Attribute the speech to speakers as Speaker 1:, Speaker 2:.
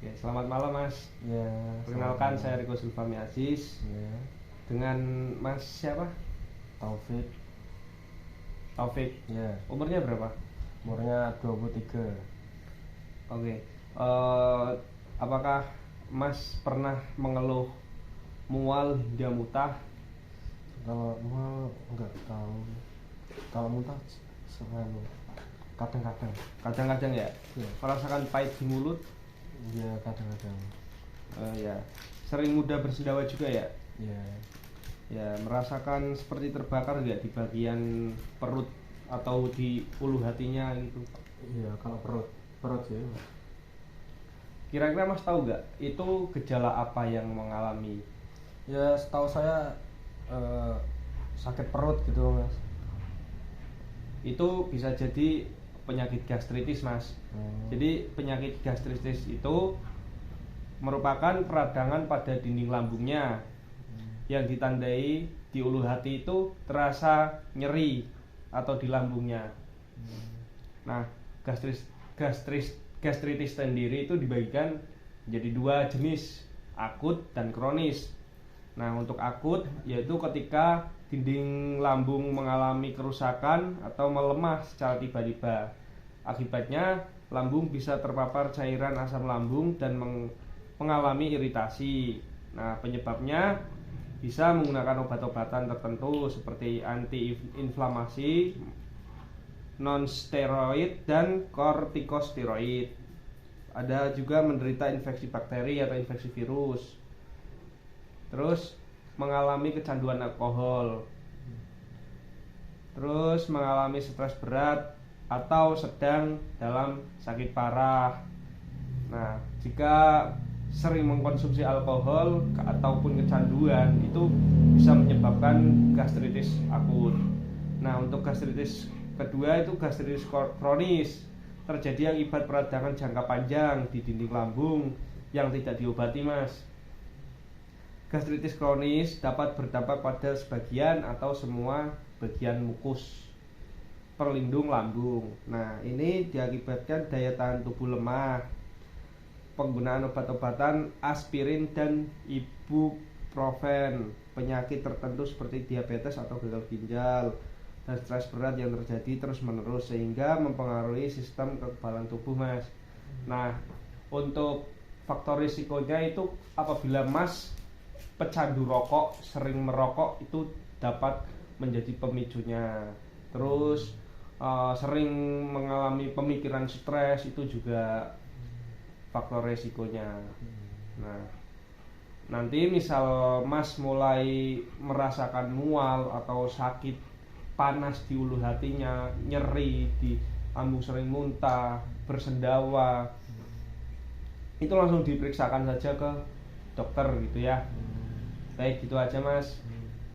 Speaker 1: Oke, selamat malam Mas.
Speaker 2: Ya,
Speaker 1: Perkenalkan saya Riko Sulfami Aziz.
Speaker 2: Ya,
Speaker 1: Dengan Mas siapa?
Speaker 2: Taufik.
Speaker 1: Taufik.
Speaker 2: Ya,
Speaker 1: Umurnya berapa?
Speaker 2: umurnya 23.
Speaker 1: Oke. Apakah Mas pernah mengeluh mual hingga muntah?
Speaker 2: Kalau mau nggak tahu. Kalau muntah selalu kadang-kadang.
Speaker 1: Kadang-kadang ya.
Speaker 2: Ya,
Speaker 1: Merasakan pahit di mulut?
Speaker 2: ya kadang-kadang.
Speaker 1: Ya. Sering mudah bersendawa juga ya?
Speaker 2: Ya,
Speaker 1: Ya, merasakan seperti terbakar nggak di bagian perut atau di ulu hatinya gitu?
Speaker 2: ya kalau perut sih.
Speaker 1: Kira-kira Mas tahu nggak itu gejala apa yang mengalami?
Speaker 2: Ya, setahu saya sakit perut gitu, Mas.
Speaker 1: Itu bisa jadi penyakit gastritis, Mas. Jadi penyakit gastritis itu merupakan peradangan pada dinding lambungnya yang ditandai di ulu hati itu terasa nyeri atau di lambungnya. Nah, gastritis sendiri itu dibagikan menjadi dua jenis, akut dan kronis. Nah, untuk akut yaitu ketika dinding lambung mengalami kerusakan atau melemah secara tiba-tiba. Akibatnya lambung bisa terpapar cairan asam lambung dan mengalami iritasi. Nah, penyebabnya bisa menggunakan obat-obatan tertentu seperti antiinflamasi, non-steroid dan kortikosteroid. Ada juga menderita infeksi bakteri atau infeksi virus. Terus mengalami kecanduan alkohol. Terus mengalami stres berat atau sedang dalam sakit parah. Nah, jika sering mengkonsumsi alkohol ataupun kecanduan itu bisa menyebabkan gastritis akut. Nah, untuk gastritis kedua itu gastritis kronis, terjadi akibat peradangan jangka panjang di dinding lambung yang tidak diobati, Mas. Gastritis kronis dapat berdampak pada sebagian atau semua bagian mukus perlindung lambung. Nah, ini diakibatkan daya tahan tubuh lemah, penggunaan obat-obatan aspirin dan ibuprofen, penyakit tertentu seperti diabetes atau gagal ginjal, dan stres berat yang terjadi terus-menerus sehingga mempengaruhi sistem kekebalan tubuh, Mas. Nah, untuk faktor risikonya itu apabila Mas pecandu rokok, sering merokok itu dapat menjadi pemicunya. Terus sering mengalami pemikiran stres itu juga faktor resikonya. Nah, nanti misal Mas mulai merasakan mual atau sakit panas di ulu hatinya, nyeri di lambung, sering muntah, bersendawa, itu langsung diperiksakan saja ke dokter gitu ya. Baik, gitu aja Mas.